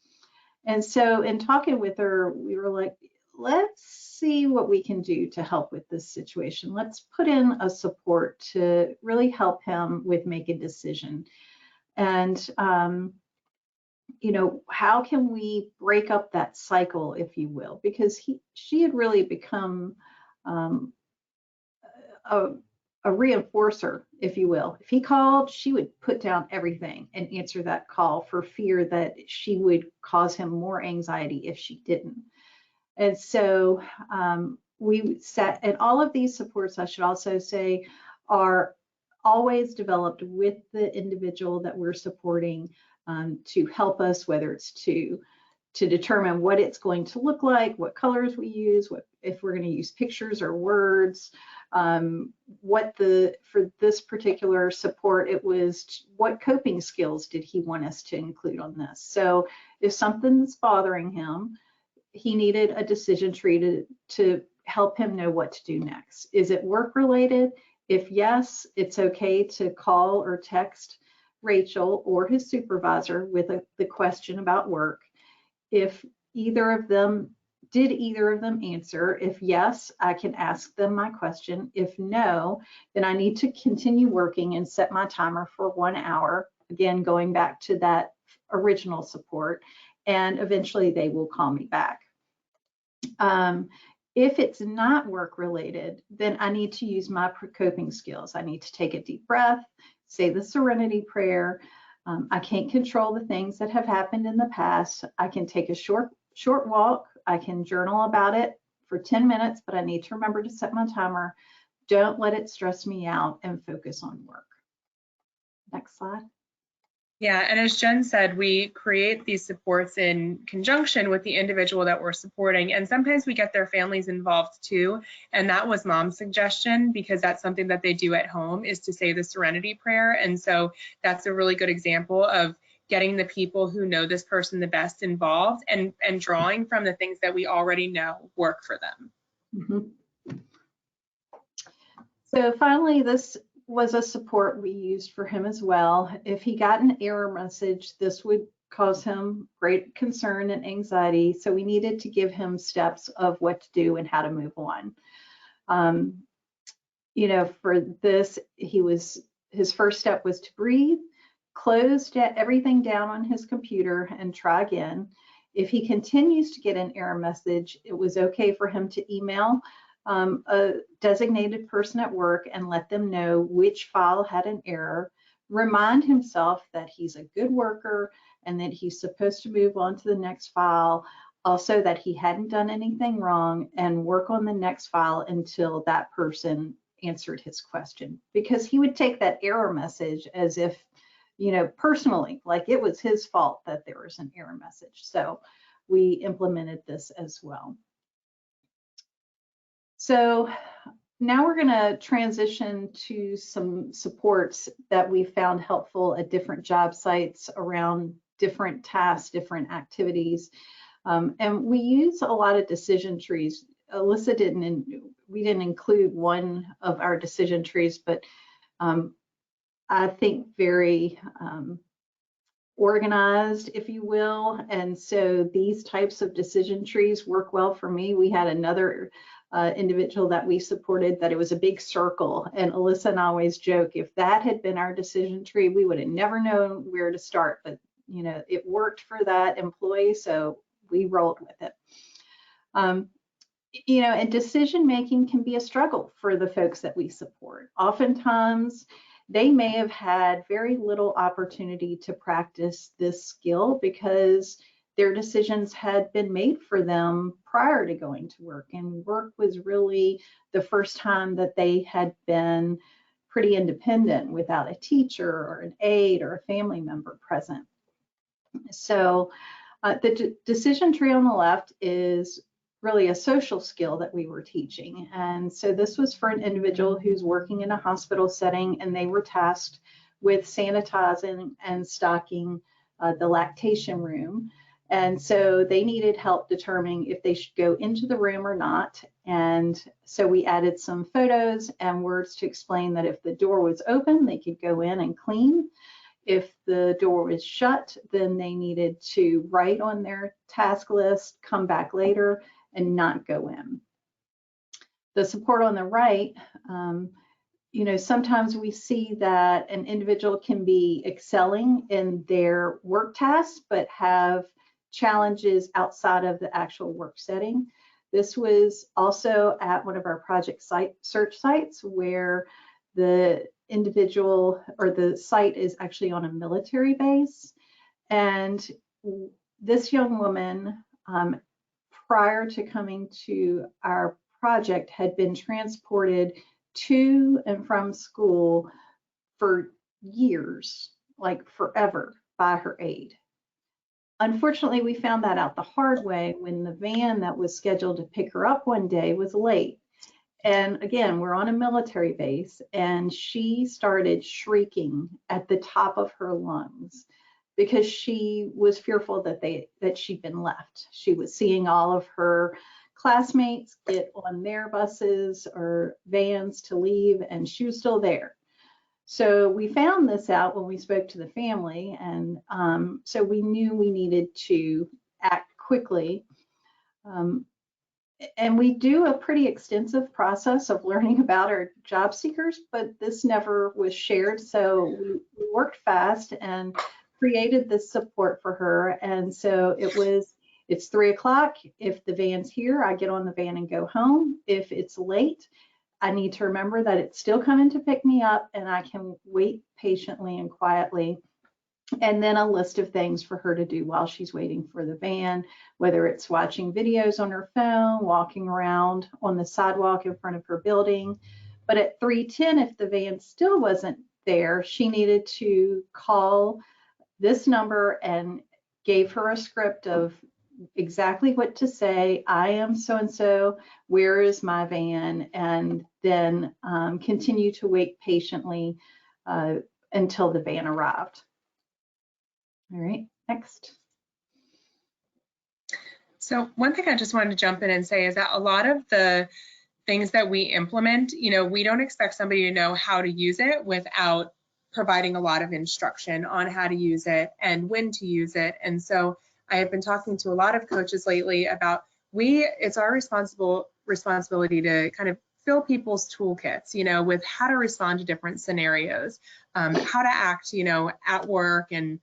And so in talking with her, we were like, let's see what we can do to help with this situation. Let's put in a support to really help him with make a decision. And, you know, how can we break up that cycle, if you will? Because she had really become a reinforcer, if you will. If he called, she would put down everything and answer that call for fear that she would cause him more anxiety if she didn't. And so we set, and all of these supports, I should also say, are always developed with the individual that we're supporting to help us, whether it's to determine what it's going to look like, what colors we use, what if we're going to use pictures or words, for this particular support, it was what coping skills did he want us to include on this. So if something's bothering him, he needed a decision tree to help him know what to do next. Is it work related? If yes, it's okay to call or text Rachel or his supervisor with the question about work. If either of them answer? If yes, I can ask them my question. If no, then I need to continue working and set my timer for 1 hour. Again, going back to that original support, and eventually they will call me back. If it's not work related, then I need to use my coping skills. I need to take a deep breath, say the serenity prayer. I can't control the things that have happened in the past. I can take a short walk. I can journal about it for 10 minutes, but I need to remember to set my timer. Don't let it stress me out, and focus on work. Next slide. Yeah, and as Jen said, we create these supports in conjunction with the individual that we're supporting, and sometimes we get their families involved too. And that was Mom's suggestion, because that's something that they do at home, is to say the serenity prayer. And so that's a really good example of getting the people who know this person the best involved, and drawing from the things that we already know work for them. Mm-hmm. So finally, this was a support we used for him as well. If he got an error message, this would cause him great concern and anxiety. So we needed to give him steps of what to do and how to move on. You know, for this, his first step was to breathe, close everything down on his computer, and try again. If he continues to get an error message, it was okay for him to email a designated person at work and let them know which file had an error. Remind himself that he's a good worker and that he's supposed to move on to the next file. Also, that he hadn't done anything wrong, and work on the next file until that person answered his question, because he would take that error message as if, you know, personally, like it was his fault that there was an error message. So we implemented this as well. So now we're going to transition to some supports that we found helpful at different job sites around different tasks, different activities. And we use a lot of decision trees. Alissa we didn't include one of our decision trees, but I think very organized, if you will. And so these types of decision trees work well for me. We had another individual that we supported that it was a big circle, and Alissa and I always joke, if that had been our decision tree, we would have never known where to start. But you know, it worked for that employee, so we rolled with it. You know, and decision making can be a struggle for the folks that we support. Oftentimes they may have had very little opportunity to practice this skill because their decisions had been made for them prior to going to work, and work was really the first time that they had been pretty independent without a teacher or an aide or a family member present. So the decision tree on the left is really a social skill that we were teaching. And so this was for an individual who's working in a hospital setting, and they were tasked with sanitizing and stocking the lactation room. And so they needed help determining if they should go into the room or not. And so we added some photos and words to explain that if the door was open, they could go in and clean. If the door was shut, then they needed to write on their task list, come back later, and not go in. The support on the right, you know, sometimes we see that an individual can be excelling in their work tasks, but have challenges outside of the actual work setting. This was also at one of our project search sites where the individual or the site is actually on a military base. And this young woman, prior to coming to our project, had been transported to and from school for years, like forever, by her aide. Unfortunately, we found that out the hard way when the van that was scheduled to pick her up one day was late. And again, we're on a military base, and she started shrieking at the top of her lungs because she was fearful that she'd been left. She was seeing all of her classmates get on their buses or vans to leave, and she was still there. So we found this out when we spoke to the family, and so we knew we needed to act quickly. And we do a pretty extensive process of learning about our job seekers, but this never was shared. So we worked fast and created this support for her. And so it's 3 o'clock. If the van's here, I get on the van and go home. If it's late, I need to remember that it's still coming to pick me up, and I can wait patiently and quietly. And then a list of things for her to do while she's waiting for the van, whether it's watching videos on her phone, walking around on the sidewalk in front of her building. But at 3:10, if the van still wasn't there, she needed to call this number and gave her a script of exactly what to say. I am so-and-so, where is my van? And then continue to wait patiently until the van arrived. All right, next. So one thing I just wanted to jump in and say is that a lot of the things that we implement, you know, we don't expect somebody to know how to use it without providing a lot of instruction on how to use it and when to use it. And so I have been talking to a lot of coaches lately about it's our responsibility to kind of fill people's toolkits, you know, with how to respond to different scenarios, how to act, you know, at work, and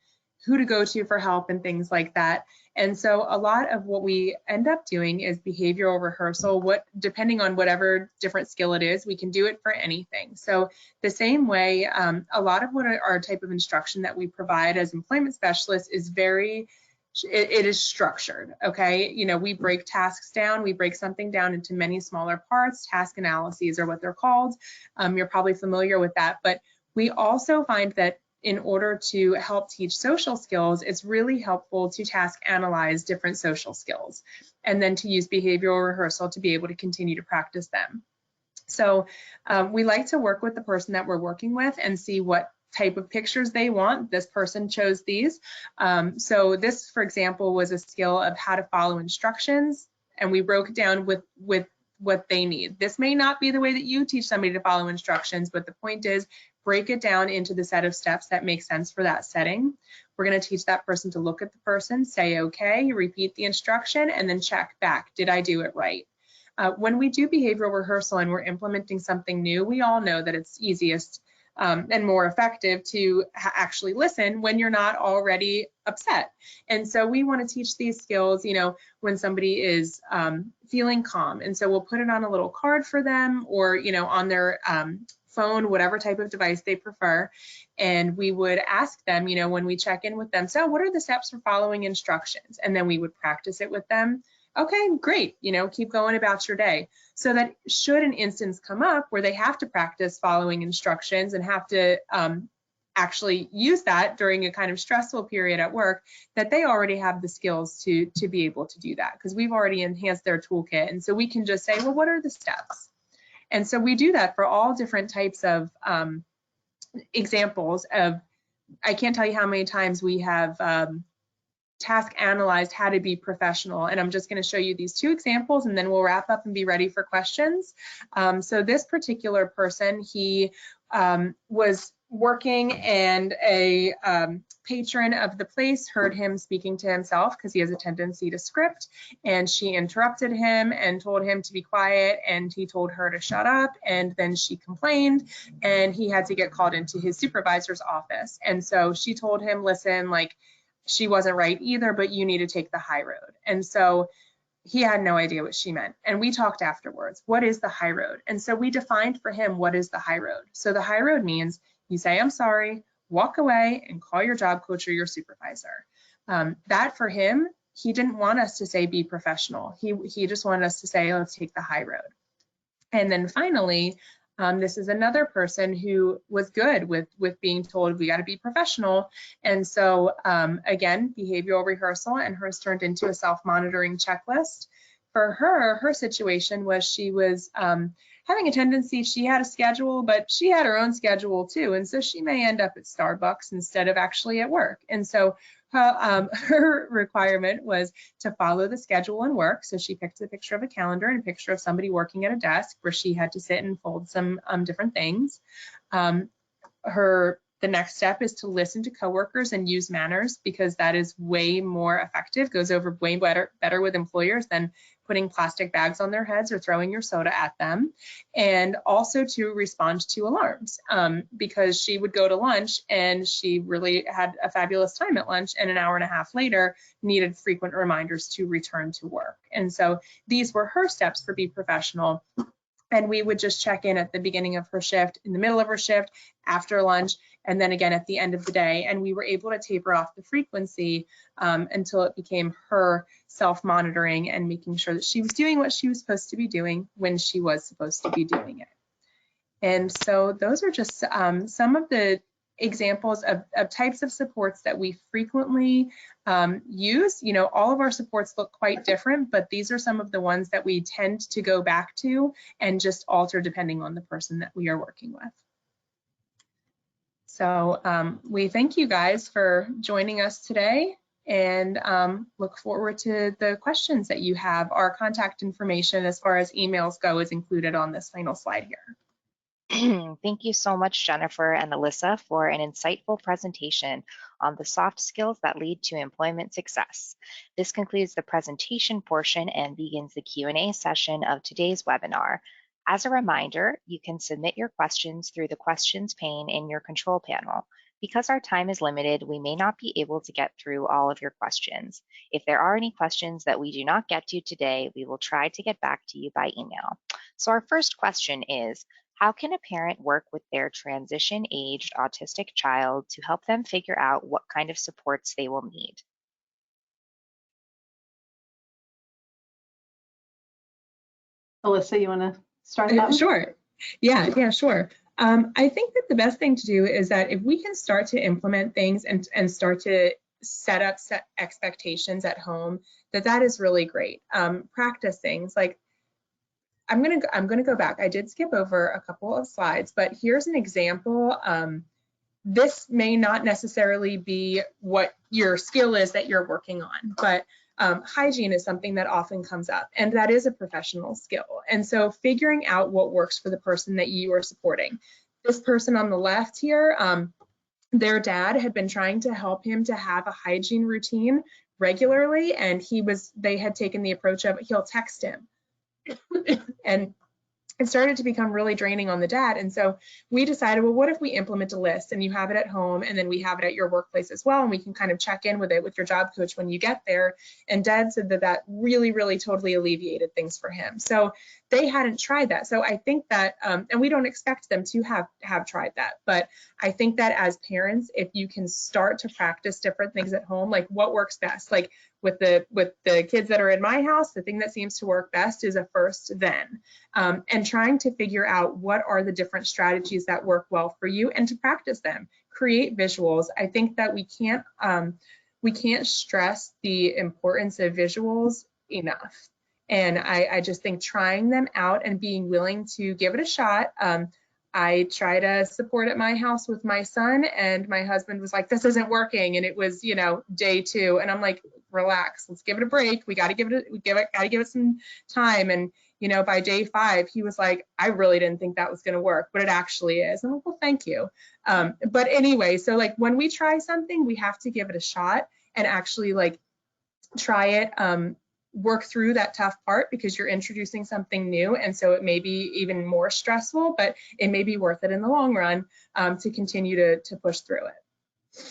who to go to for help and things like that. And so a lot of what we end up doing is behavioral rehearsal. Depending on whatever different skill it is, we can do it for anything. So the same way, a lot of what our type of instruction that we provide as employment specialists is it is structured, okay? You know, we break tasks down, we break something down into many smaller parts. Task analyses are what they're called. You're probably familiar with that, but we also find that in order to help teach social skills, it's really helpful to task analyze different social skills and then to use behavioral rehearsal to be able to continue to practice them. So we like to work with the person that we're working with and see what type of pictures they want. This person chose these. So this, for example, was a skill of how to follow instructions, and we broke it down with what they need. This may not be the way that you teach somebody to follow instructions, but the point is, break it down into the set of steps that make sense for that setting. We're going to teach that person to look at the person, say okay, repeat the instruction, and then check back. Did I do it right? When we do behavioral rehearsal and we're implementing something new, we all know that it's easiest and more effective to actually listen when you're not already upset. And so we want to teach these skills, you know, when somebody is feeling calm. And so we'll put it on a little card for them, or, you know, on their phone, whatever type of device they prefer. And we would ask them, you know, when we check in with them, so what are the steps for following instructions? And then we would practice it with them. Okay, great, you know, keep going about your day. So that should an instance come up where they have to practice following instructions and have to actually use that during a kind of stressful period at work, that they already have the skills to be able to do that, because we've already enhanced their toolkit. And so we can just say, well, what are the steps? And so we do that for all different types of examples of, I can't tell you how many times we have task analyzed how to be professional. And I'm just going to show you these two examples, and then we'll wrap up and be ready for questions. So this particular person, he was working, and a patron of the place heard him speaking to himself because he has a tendency to script, and she interrupted him and told him to be quiet, and he told her to shut up, and then she complained, and he had to get called into his supervisor's office. And so she told him, listen, like, she wasn't right either, but you need to take the high road. And so he had no idea what she meant. And we talked afterwards, what is the high road? And so we defined for him, what is the high road? So the high road means you say, I'm sorry, walk away, and call your job coach or your supervisor. That for him, he didn't want us to say be professional. He just wanted us to say, let's take the high road. And then finally, this is another person who was good with being told we got to be professional. And so again, behavioral rehearsal, and hers turned into a self-monitoring checklist. For her, her situation was she was having a tendency, she had a schedule, but she had her own schedule too. And so she may end up at Starbucks instead of actually at work. And so her requirement was to follow the schedule and work. So she picked a picture of a calendar and a picture of somebody working at a desk where she had to sit and fold some different things. The next step is to listen to coworkers and use manners, because that is way more effective, goes over way better with employers than putting plastic bags on their heads or throwing your soda at them. And also to respond to alarms, because she would go to lunch and she really had a fabulous time at lunch, and an hour and a half later needed frequent reminders to return to work. And so these were her steps for Be Professional. And we would just check in at the beginning of her shift, in the middle of her shift, after lunch, and then again at the end of the day. And we were able to taper off the frequency until it became her self-monitoring and making sure that she was doing what she was supposed to be doing when she was supposed to be doing it. And so those are just some of the examples of types of supports that we frequently use. You know, all of our supports look quite different, but these are some of the ones that we tend to go back to and just alter depending on the person that we are working with. So we thank you guys for joining us today, and look forward to the questions that you have. Our contact information as far as emails go is included on this final slide here. Thank you so much, Jennifer and Alissa, for an insightful presentation on the soft skills that lead to employment success. This concludes the presentation portion and begins the Q&A session of today's webinar. As a reminder, you can submit your questions through the questions pane in your control panel. Because our time is limited, we may not be able to get through all of your questions. If there are any questions that we do not get to today, we will try to get back to you by email. So our first question is, how can a parent work with their transition-aged autistic child to help them figure out what kind of supports they will need? Alissa, you want to start that? Sure. Yeah, sure. I think that the best thing to do is that if we can start to implement things and start to set expectations at home, that is really great. Practice things like, I'm gonna go back. I did skip over a couple of slides, but here's an example. This may not necessarily be what your skill is that you're working on, but hygiene is something that often comes up, and that is a professional skill. And so figuring out what works for the person that you are supporting. This person on the left here, their dad had been trying to help him to have a hygiene routine regularly, and they had taken the approach of he'll text him. And it started to become really draining on the dad. And so we decided, well, what if we implement a list and you have it at home and then we have it at your workplace as well, and we can kind of check in with it with your job coach when you get there. And Dad said that really, really totally alleviated things for him. So they hadn't tried that. So I think that, and we don't expect them to have tried that, but I think that as parents, if you can start to practice different things at home, like what works best, like with the kids that are in my house, the thing that seems to work best is a first then, and trying to figure out what are the different strategies that work well for you and to practice them. Create visuals. I think that we can't stress the importance of visuals enough. And I just think trying them out and being willing to give it a shot. I try to support at my house with my son, and my husband was like, this isn't working. And it was, day 2. And I'm like, relax, let's give it a break. We got to give it some time. And you know, by day 5, he was like, I really didn't think that was going to work, but it actually is. I'm like, well, thank you. But anyway, so like when we try something, we have to give it a shot and actually like try it, work through that tough part, because you're introducing something new. And so it may be even more stressful, but it may be worth it in the long run, to continue to push through it.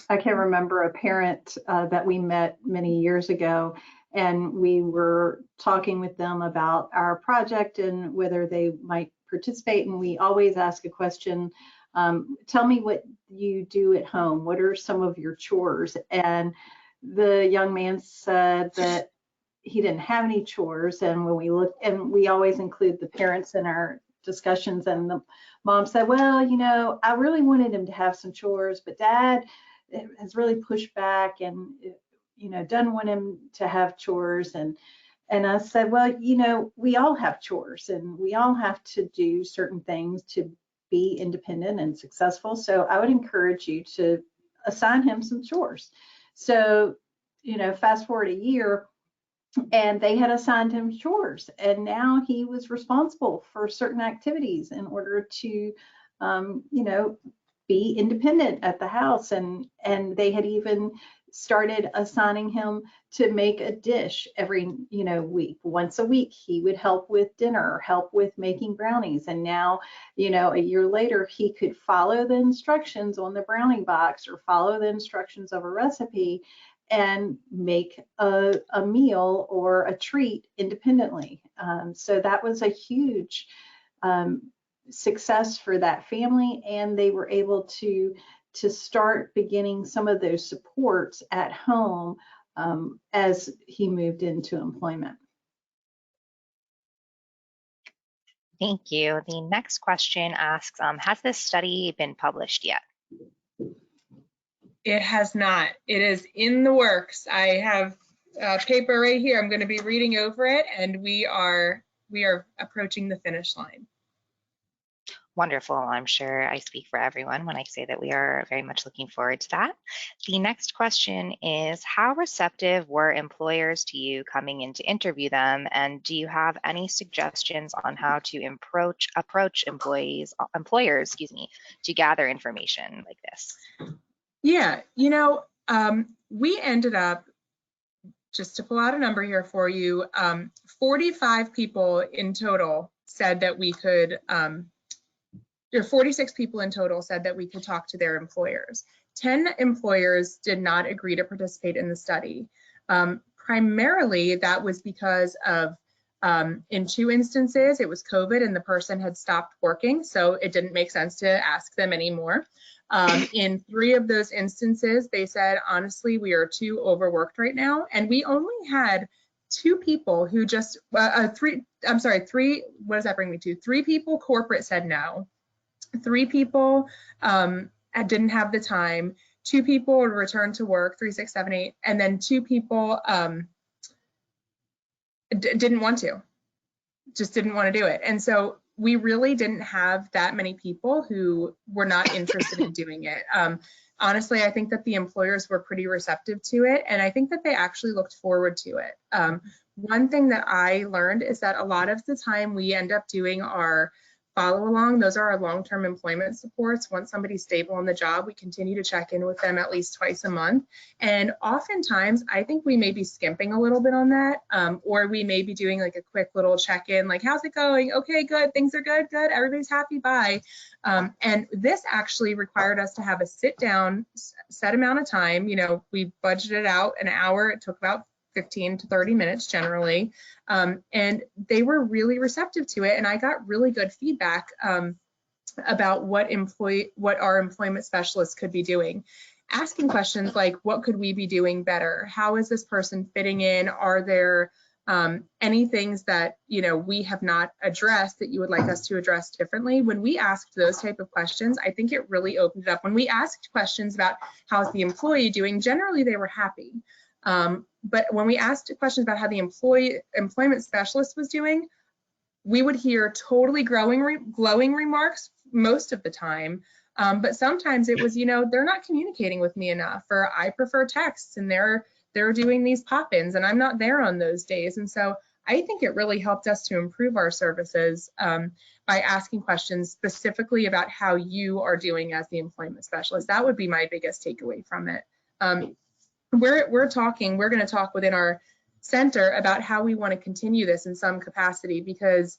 I can remember a parent that we met many years ago, and we were talking with them about our project and whether they might participate. And we always ask a question, tell me what you do at home. What are some of your chores? And the young man said that he didn't have any chores. And when we look, and we always include the parents in our discussions, and the mom said, well, you know, I really wanted him to have some chores, but Dad has really pushed back and, you know, doesn't want him to have chores. And I said, well, you know, we all have chores and we all have to do certain things to be independent and successful. So I would encourage you to assign him some chores. So, you know, fast forward a year, and they had assigned him chores, and now he was responsible for certain activities in order to, you know, be independent at the house. And they had even started assigning him to make a dish every, you know, week. Once a week, he would help with dinner, help with making brownies. And now, you know, a year later, he could follow the instructions on the brownie box or follow the instructions of a recipe and make a meal or a treat independently. So that was a huge success for that family, and they were able to start beginning some of those supports at home as he moved into employment. Thank you. The next question asks, has this study been published yet? It has not. It is in the works. I have a paper right here. I'm going to be reading over it, and we are approaching the finish line. Wonderful. I'm sure I speak for everyone when I say that we are very much looking forward to that. The next question is, how receptive were employers to you coming in to interview them? And do you have any suggestions on how to approach employers, to gather information like this? Yeah, you know, we ended up, just to pull out a number here for you, 45 people in total said that we could, or 46 people in total said that we could talk to their employers. 10 employers did not agree to participate in the study. Primarily, that was because of, in 2 instances, it was COVID and the person had stopped working, so it didn't make sense to ask them anymore. In 3 of those instances, they said, honestly, we are too overworked right now. And we only had 2 people who just, 3, what does that bring me to? 3 people corporate said no. 3 people didn't have the time. 2 people would return to work, 3, 6, 7, 8, and then 2 people didn't want to, just didn't want to do it. And so we really didn't have that many people who were not interested in doing it. Honestly, I think that the employers were pretty receptive to it, and I think that they actually looked forward to it. One thing that I learned is that a lot of the time we end up doing our follow along. Those are our long-term employment supports. Once somebody's stable on the job, we continue to check in with them at least twice a month. And oftentimes, I think we may be skimping a little bit on that, or we may be doing like a quick little check-in, like, how's it going? Okay, good, things are good, good, everybody's happy, bye. And this actually required us to have a sit down, set amount of time. You know, we budgeted out an hour. It took about 15 to 30 minutes generally. And they were really receptive to it. And I got really good feedback about what our employment specialists could be doing. Asking questions like, what could we be doing better? How is this person fitting in? Are there any things that, you know, we have not addressed that you would like us to address differently? When we asked those type of questions, I think it really opened it up. When we asked questions about how's the employee doing, generally they were happy. But when we asked questions about how the employment specialist was doing, we would hear totally glowing remarks most of the time. But sometimes it was, you know, they're not communicating with me enough, or I prefer texts and they're doing these pop-ins and I'm not there on those days. And so I think it really helped us to improve our services by asking questions specifically about how you are doing as the employment specialist. That would be my biggest takeaway from it. We're going to talk within our center about how we want to continue this in some capacity, because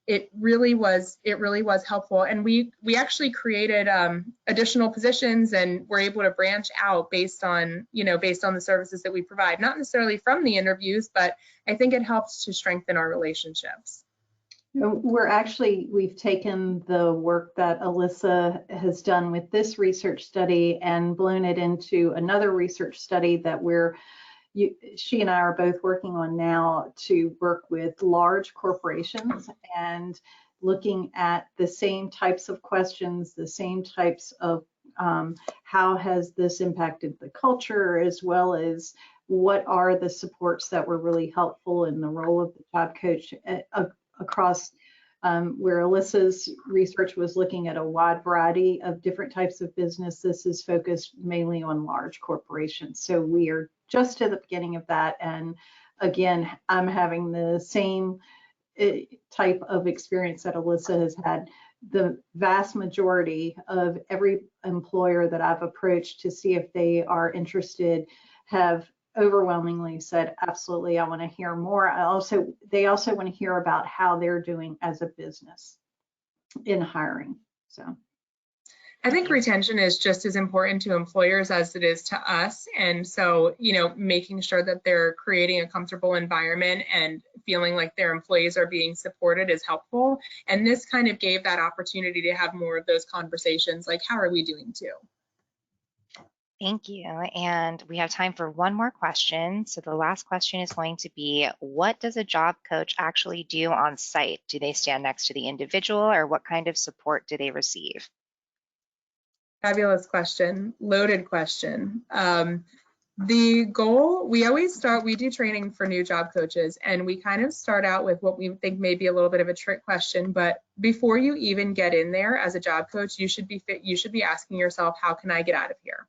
it really was helpful. And we actually created additional positions, and we're able to branch out based on the services that we provide, not necessarily from the interviews, but I think it helps to strengthen our relationships. We've taken the work that Alissa has done with this research study and blown it into another research study that she and I are both working on now, to work with large corporations and looking at the same types of questions, the same types of how has this impacted the culture, as well as what are the supports that were really helpful in the role of the job coach across where Alissa's research was looking at a wide variety of different types of business. This is focused mainly on large corporations. So we are just at the beginning of that. And again, I'm having the same type of experience that Alissa has had. The vast majority of every employer that I've approached to see if they are interested have overwhelmingly said, absolutely, I want to hear more. They also want to hear about how they're doing as a business in hiring. So I think retention is just as important to employers as it is to us. And so, making sure that they're creating a comfortable environment and feeling like their employees are being supported is helpful. And this kind of gave that opportunity to have more of those conversations, like, how are we doing too? Thank you. And we have time for one more question. So the last question is going to be, what does a job coach actually do on site? Do they stand next to the individual, or what kind of support do they receive? Fabulous question, loaded question. The goal, we do training for new job coaches, and we kind of start out with what we think may be a little bit of a trick question, but before you even get in there as a job coach, you should be asking yourself, how can I get out of here?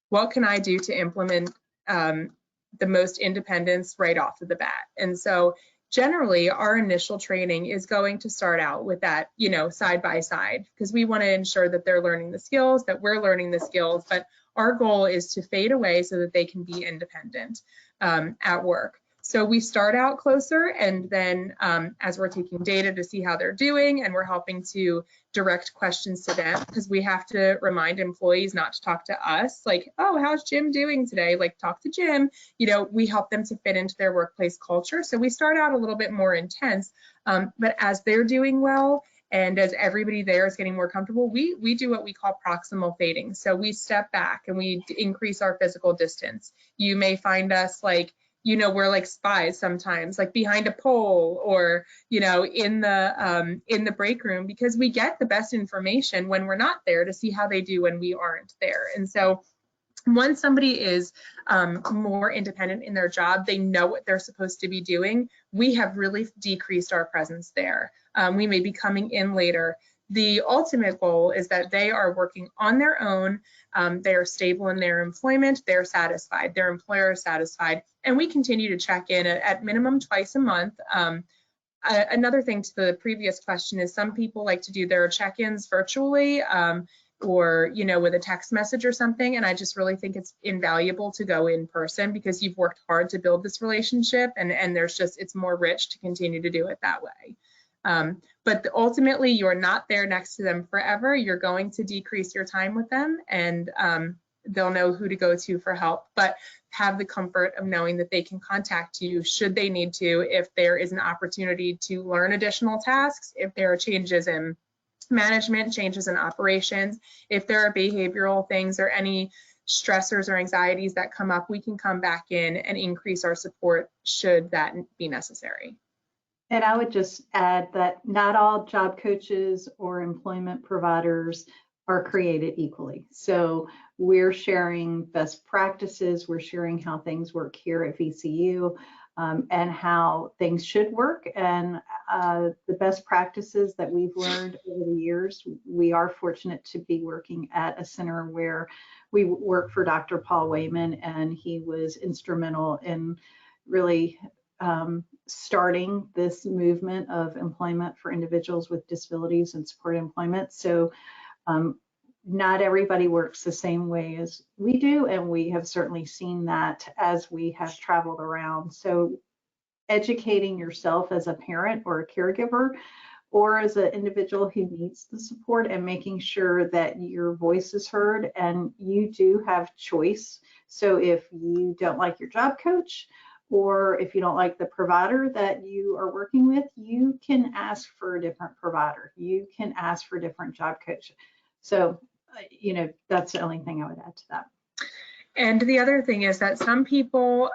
What can I do to implement the most independence right off of the bat? And so generally our initial training is going to start out with that, side by side, because we want to ensure that they're learning the skills, that we're learning the skills, but our goal is to fade away so that they can be independent at work. So we start out closer, and then as we're taking data to see how they're doing, and we're helping to direct questions to them, because we have to remind employees not to talk to us like, oh, how's Jim doing today? Like, talk to Jim. We help them to fit into their workplace culture. So we start out a little bit more intense, but as they're doing well, and as everybody there is getting more comfortable, we do what we call proximal fading. So we step back and we increase our physical distance. You may find us like, we're like spies sometimes, like behind a pole, or, in the break room, because we get the best information when we're not there to see how they do when we aren't there. And so once somebody is more independent in their job, they know what they're supposed to be doing, we have really decreased our presence there. We may be coming in later. The ultimate goal is that they are working on their own, they are stable in their employment, they're satisfied, their employer is satisfied, and we continue to check in at minimum twice a month. Another thing to the previous question is some people like to do their check-ins virtually, or with a text message or something, and I just really think it's invaluable to go in person, because you've worked hard to build this relationship, and it's more rich to continue to do it that way. But ultimately, you're not there next to them forever. You're going to decrease your time with them, and they'll know who to go to for help, but have the comfort of knowing that they can contact you should they need to, if there is an opportunity to learn additional tasks, if there are changes in management, changes in operations, if there are behavioral things or any stressors or anxieties that come up, we can come back in and increase our support should that be necessary. And I would just add that not all job coaches or employment providers are created equally. So we're sharing best practices, we're sharing how things work here at VCU, and how things should work, and the best practices that we've learned over the years. We are fortunate to be working at a center where we work for Dr. Paul Wayman, and he was instrumental in really starting this movement of employment for individuals with disabilities and supported employment. So not everybody works the same way as we do, and we have certainly seen that as we have traveled around. So educating yourself as a parent or a caregiver or as an individual who needs the support, and making sure that your voice is heard and you do have choice. So if you don't like your job coach, or if you don't like the provider that you are working with, you can ask for a different provider. You can ask for a different job coach. So, you know, that's the only thing I would add to that. And the other thing is that some people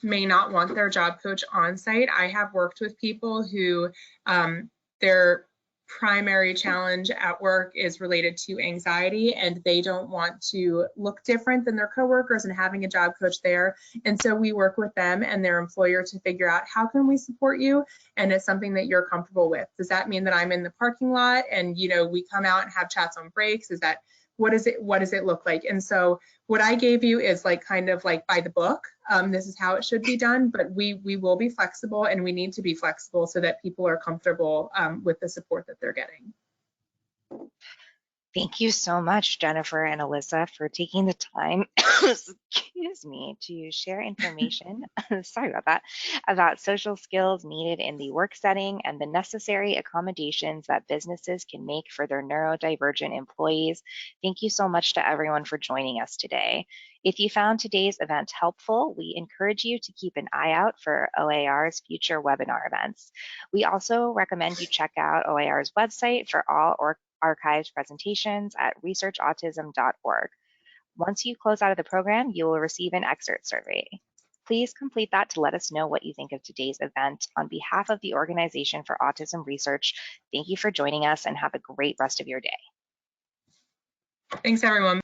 may not want their job coach on site. I have worked with people who their primary challenge at work is related to anxiety, and they don't want to look different than their coworkers and having a job coach there. And so we work with them and their employer to figure out, how can we support you? And it's something that you're comfortable with. Does that mean that I'm in the parking lot and, you know, we come out and have chats on breaks? Is that, what does it look like? And so what I gave you is like kind of like by the book. This is how it should be done, but we will be flexible, and we need to be flexible so that people are comfortable with the support that they're getting. Thank you so much, Jennifer and Alissa, for taking the time, excuse me, to share information, sorry about that, about social skills needed in the work setting and the necessary accommodations that businesses can make for their neurodivergent employees. Thank you so much to everyone for joining us today. If you found today's event helpful, we encourage you to keep an eye out for OAR's future webinar events. We also recommend you check out OAR's website for all archived presentations at researchautism.org. Once you close out of the program, you will receive an excerpt survey. Please complete that to let us know what you think of today's event. On behalf of the Organization for Autism Research, thank you for joining us and have a great rest of your day. Thanks, everyone.